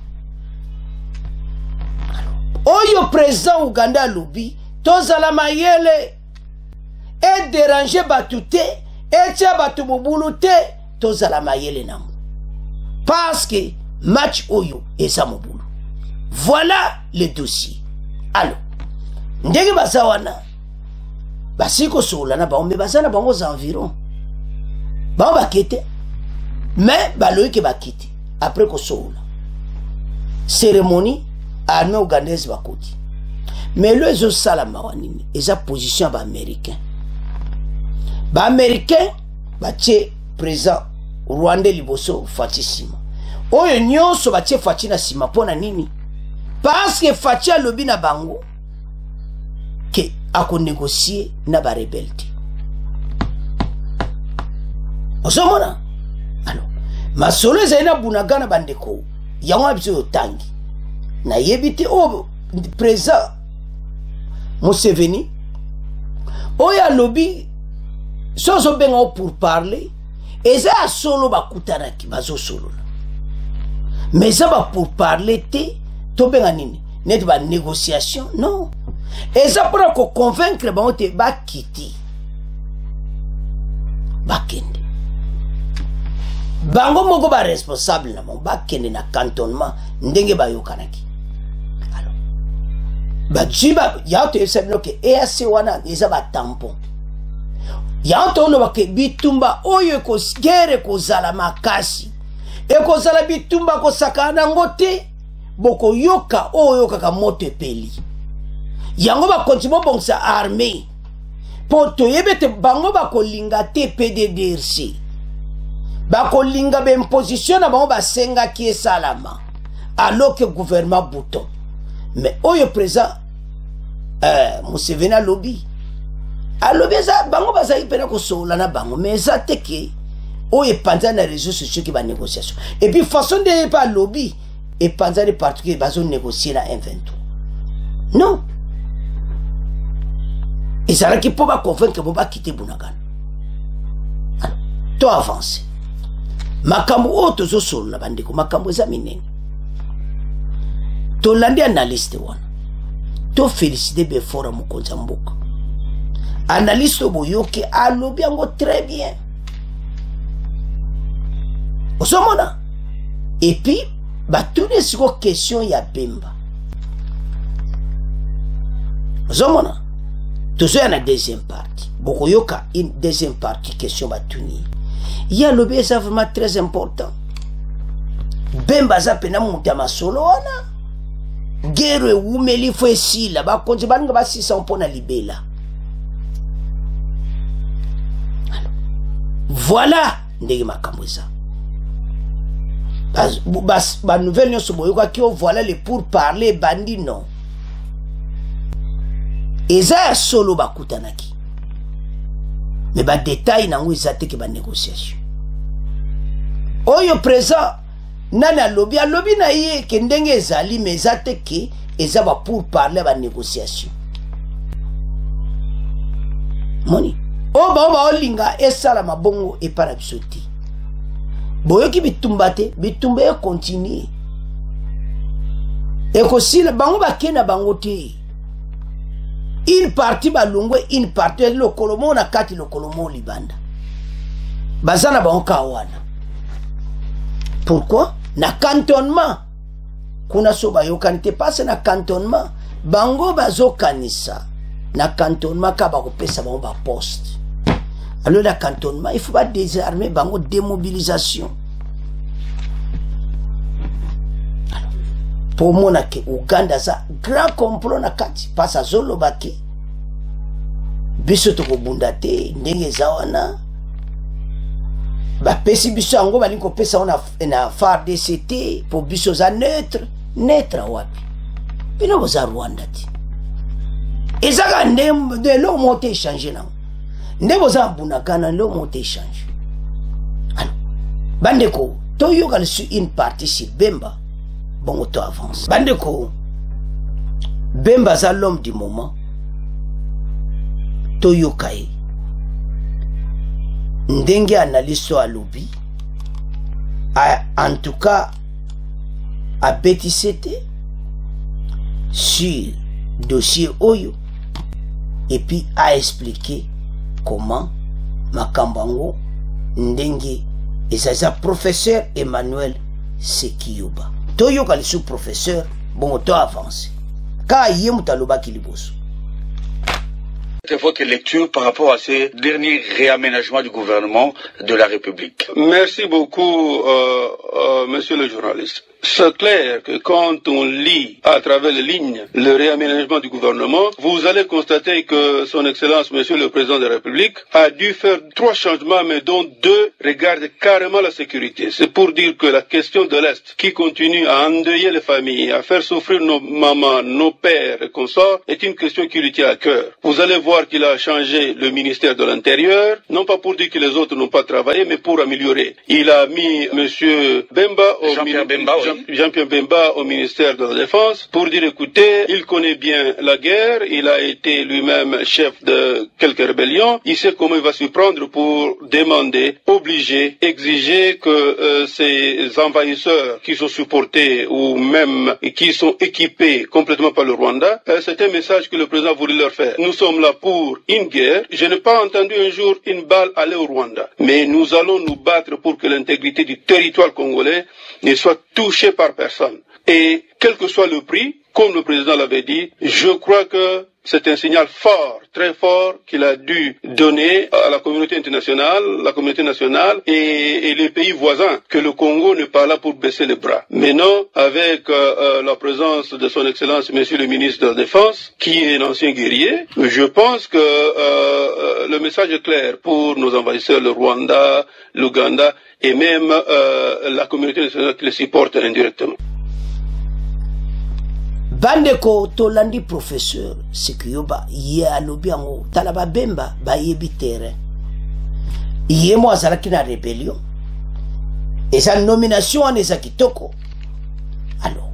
Oyo président Ouganda lobi tozala mayele et déranger batute et tia batu bobulu te tozala mayele nango. Parce que match oyo eza mobulu. Voilà le dossier. Alors, ndenge bazawana basiko sola na bango me bazana bango aux environs. Bango bakete mais baloyike bakite après ko sola. Cérémonie armée ougandaise bakoti. Mais le zo salama wanini eza position ba américain. Ba américain batie président Rwanda liboso Faci Sima. Oyo nyonso batie Faci na sima pona nini? Parce que Faci a lobi na bango que ako négocier na ba rebelle. Osomona? Alors, masolo ezali na bunagana bandeko. Yango abiso tangi. Na yebite o président Museveni oya lobi sozo benga pour parler eza solo bakutana ki bazo solo. Mais ça va pour parler te to benga nini? Net ba négociation non. Et ça pour ko convaincre ba te ba kiti. Ba kende. Bango moko ba responsable na mo ba kende na cantonnement ndenge ba yokanaki. Alors ba jiba ya to esabino ke EAC wana eza ba tampon. Ya to no ba ke bitumba oyo ko gere ko zala makasi. E ko zala bitumba ko sakana ngote boko yoka oyo kaka moto peli. Yango ba kontibo bongsa armée. Poto yebete bango ba ko linga te PDDRC. Ba ko linga be imposition na bango ba senga ki salama. Alors que gouvernement bouton. Mais oyo président Museveni lobby. Alobi za bango ba za ipena ko sola na bango mais ça te ke oyo panza na réseaux sociaux qui ba négociation. Et puis façon de pas lobby et panza les particuliers ba zo négocier na M23. Non. Et ça là qui peut pas convaincre que va quitter Bunagana. Alors, to avancer. Makambo oto zo solo na bandeko makambo za minene. To landi analyste wana. To féliciter be fora mukonza mboka. analyste boyoke alobi yango très bien. Osomona. Et puis batune siko question ya Bemba. Osomona. Toujours y a une deuxième partie. Bokoyoka une deuxième partie question batuni. Il y a le ça vraiment très important. Bemba za pena muta masolo wana. Guerre wumeli fo esila ba konje balinga ba 600 pona libela. Voilà ndenge makambo eza. Ba nouvelle nyonso boyoka ki voilà les pour parler bandi non. Eza ya solo bakutanaki. Mais ba détail nango eza te ke ba négociation. Oyo présent nana lobby na ye ke ndenge ezali mais eza te ke eza ba pour parler ba négociation. Moni o ba olinga esala mabongo e para bisoti. Boyoki bitumba te, bitumba e continue. E kosila bango bakena bango te. Une partie balungwe, une partie le kolomo na kati le kolomo libanda. Bazana banka wana. Pourquoi? Na cantonnement. Kuna so bayokani te passe na cantonnement. Bango bazo kanisa. Na cantonnement ka ba kopesa bango ba poste. Alors la cantonnement, il faut pas désarmer bango démobilisation. Alors, pour moi que Uganda ça grand complot na kati pasa zolo baki. Biso to ko bundate ndenge zawana. Ba pesi biso ango bali ko pesa na phare DCT pour biso za neutre wapi. Bino boza Rwanda ti. Ezaka ndem de lo monte changer na. Ndebo za bunagana lo monte échange. Alors, bandeko, toyoka sur une partie sur Bemba, bon to avance. Bandeko, Bemba za l'homme du moment. Toyoka e. Ndenge analyse à lobby. En tout cas, à BTCT sur dossier Oyo et puis à expliquer comment Makambango ndenge et ça professeur Emmanuel Sekiyuba toyoka le sous professeur bon to avance ka yemu taloba kiliboso. Votre lecture par rapport à ces derniers réaménagements du gouvernement de la République. Merci beaucoup, monsieur le journaliste. C'est clair que quand on lit à travers les lignes le réaménagement du gouvernement, vous allez constater que son Excellence, monsieur le Président de la République, a dû faire 3 changements, mais dont 2 regardent carrément la sécurité. C'est pour dire que la question de l'Est, qui continue à endeuiller les familles, à faire souffrir nos mamans, nos pères et consorts, est une question qui lui tient à cœur. Vous allez voir qu'il a changé le ministère de l'Intérieur, non pas pour dire que les autres n'ont pas travaillé, mais pour améliorer. Il a mis monsieur Bemba Jean-Pierre Bemba au ministère de la Défense pour dire écoutez, il connaît bien la guerre, il a été lui-même chef de quelques rébellions, il sait comment il va s'y prendre pour demander, obliger, exiger que ces envahisseurs qui sont supportés ou même qui sont équipés complètement par le Rwanda, c'est un message que le président voulait leur faire. Nous sommes là pour une guerre, je n'ai pas entendu un jour une balle aller au Rwanda, mais nous allons nous battre pour que l'intégrité du territoire congolais ne soit touchée par personne. Et quel que soit le prix, comme le président l'avait dit, je crois que c'est un signal fort, très fort, qu'il a dû donner à la communauté internationale, la communauté nationale et les pays voisins, que le Congo n'est pas là pour baisser les bras. Maintenant, avec la présence de son Excellence, Monsieur le ministre de la Défense, qui est un ancien guerrier, je pense que le message est clair pour nos envahisseurs, le Rwanda, l'Ouganda et même la communauté nationale qui les supporte indirectement. Bandeko tolandi professeur Sekiyuba ye alobi yango talaba Bemba ba yebi terrain ye mo azalaki na rébellion et sa nomination en eza kitoko alors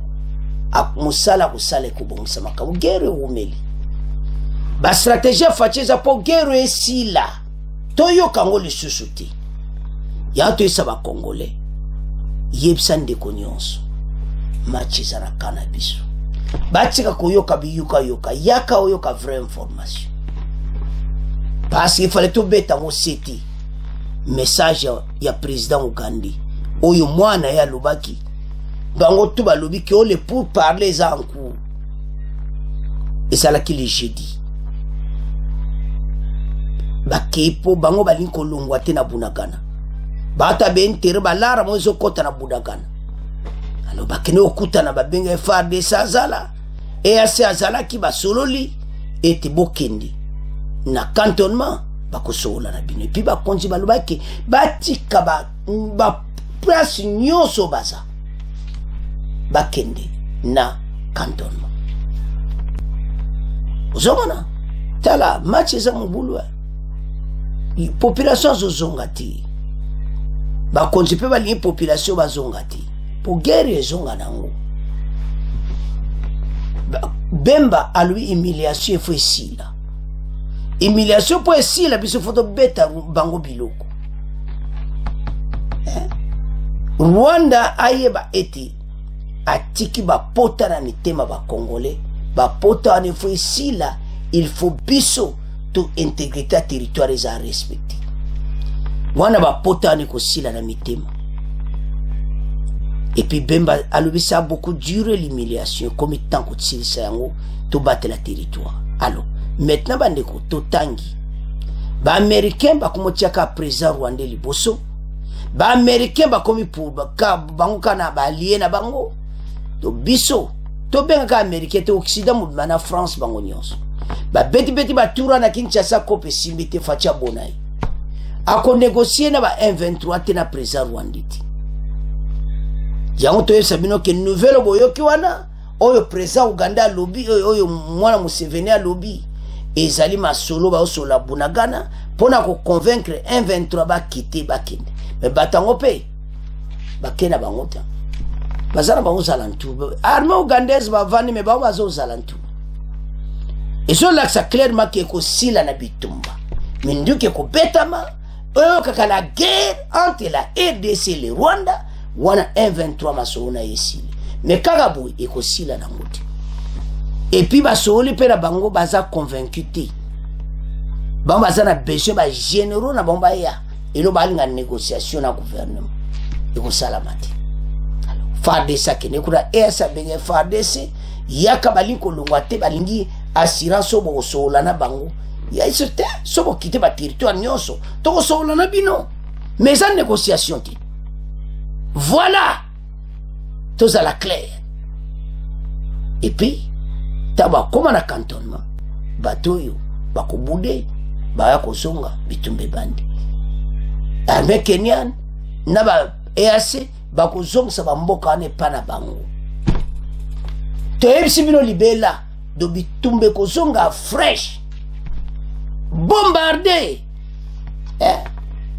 ak musala kusale kubongisa makamu guerre umeli ba stratégie facheza po guerre esila toyoka ngo lisusu te ya to isa ba congolais yebisa ndeko nyonso machiza na cannabis batika koyoka biyuka yoka yaka oyoka vraie information parce qu'il fallait tout bêta au seti message ya président Ugandi oyo mwana ya lobaki bango tout ba lobi ki ole pour parler ça en cours et ça là qui le jeudi ba kepo bango ba linko longwa te na Bunagana bata ben tere balara mozo kota na Bunagana alors ba kene okuta na ba benga FARDC azala et assez azala ki ba sololi et te bokendi na cantonnement bakosola na bino puis ba konzi ba lobaki batika ba place nyoso baza bakende na cantonnement ozomona tala match za mubulu population zozonga ti bakonzi pe balingi population bazonga ti po guerre ezonga nango Bemba a lui humiliation faut ici là humiliation pour ici là biso photo beta bango biloko Rwanda ayeba eti atiki ba pota na mitema ba congolais ba pota ne faut ici là il faut biso to intégrité territoire les a respecter wana ba pota ne ko sila na mitema et puis Bemba a lui ça a beaucoup duré l'humiliation comme tant que ça yango to battre la territoire alors maintenant bande ko to tangi ba américain ba komotiaka président rwandais liboso ba américain ba komi pour ba bango kana ba allié na bango to biso to benga ka américain to occident mo na France bango nyonso ba beti ba toura na Kinshasa kope simbite facha bonai ako négocier na ba M23 te na président rwandais yango to sabino ke nouvelle boyoki wana oyo président Uganda lobby oyo mwana Museveni a lobby ezali masolo ba osola Bunagana pona ko convaincre M23 ba quitter ba kende mais batango pe ba kena bango ta bazana bango zalantu armée ougandaise ba vani mais ba bazo zalantu et so là ça clairement que ko sila na bitumba minduke ko betama oyo kaka la guerre entre la RDC et le Rwanda wana M23 masona yesili mais kagabu ekosila na ngoti et puis basoli pe na bango baza convaincu te bango baza na besoin ba généraux na bomba ya elo balinga négociation na gouvernement ekosala mati alors FARDC kene kula esa benga FARDC yaka balinko longwa te balingi assurance obo sola na bango ya isete sobo kite ba territoire nyonso to sola na bino mais en négociation te voilà tout à la claire et puis taba comme na cantonnement batoyo bakobude baya kosonga bitumbe bandi armée kenyan na ba EAC bakozongisa bamboka ne pana bango to ebisi bino libela do bitumbe kozonga fresh bombardé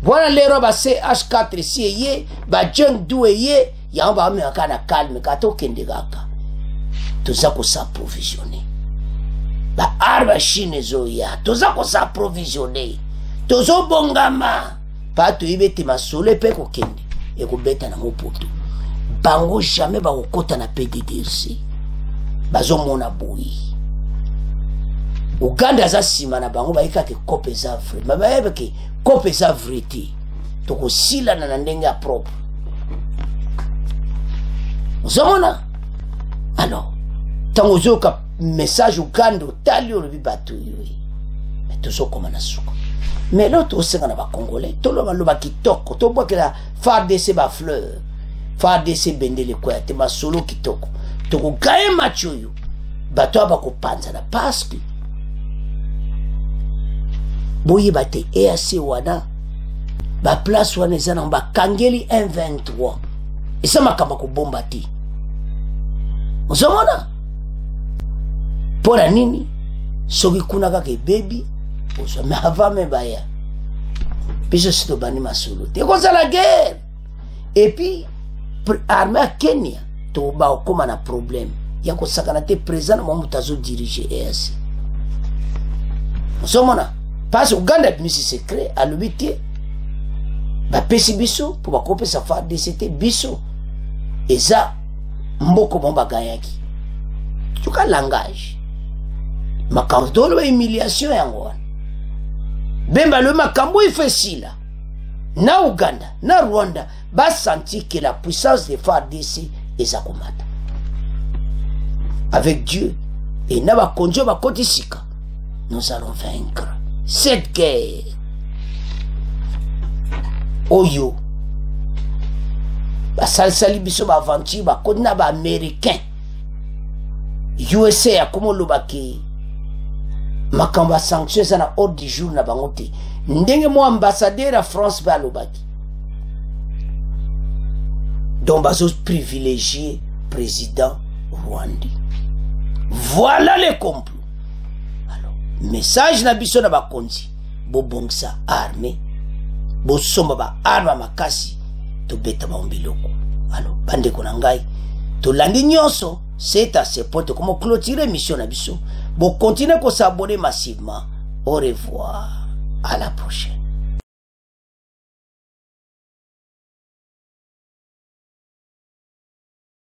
voilà les robes CH4 ici yé ba jeng doué yé ya on va me kana calme kato kende gaka tout ça ko s'approvisionner ba arba chine zoya tout ça ko s'approvisionner tout zo bongama pa to ibeti masole pe ko kende e ko beta na mopoto bango jamais ba ko kota na PDDRC bazo mona boyi Uganda za sima na bango ba ikate kope za vrai ba ba ke kope za vriti to ko sila na ndenge ya propre zomona alors tango zoka message Uganda talio le bibatu yoyi to so koma na suko mais l'autre osenga na ba congolais to lo ba kitoko to boka la FARDC ba fleur FARDC bendele kwa te ma solo kitoko to ko gae machoyo bato ba ko panza na parce que boye bate EAC wana ba place wana ezana ba kangeli M23 esa makamba ko bomba ti uzomona pora nini soki kuna kaka baby oso me avame baya biso sito bani masolo te koza la guerre et puis armée Kenya to ba okoma na problème ya ko sakana te président mo mutazo diriger EAC uzomona parce que Uganda bimisi secret à l'obité ba pesi biso pour ba kope sa FARDC biso eza mboko bomba gayaki tuka langage makandolo ba humiliation yango Bemba le makambo fait si là. Na Uganda, na Rwanda, ba sentir que la puissance des FARDC est akomata. Avec Dieu et na ba konjo ba kotisika, nous allons vaincre cette guerre. Oyo. Ba salsali biso ba aventure ba kodina ba américain. USA ya komo lobaki makamba sanctions na ordre du jour na bangote. Ndenge mo ambassadeur à France ba lobaki. Donc bazo privilégié président Rwandais. Voilà les complots. Alors, message na biso na bakonzi. Bo bongsa armée. Bo somba ba arma makasi to beta ba ombiloko. Alors, bande konangai to landi nyonso. C'est à ce point comment clôturer mission na biso. Bon, continuez à s'abonner massivement. Au revoir. À la prochaine.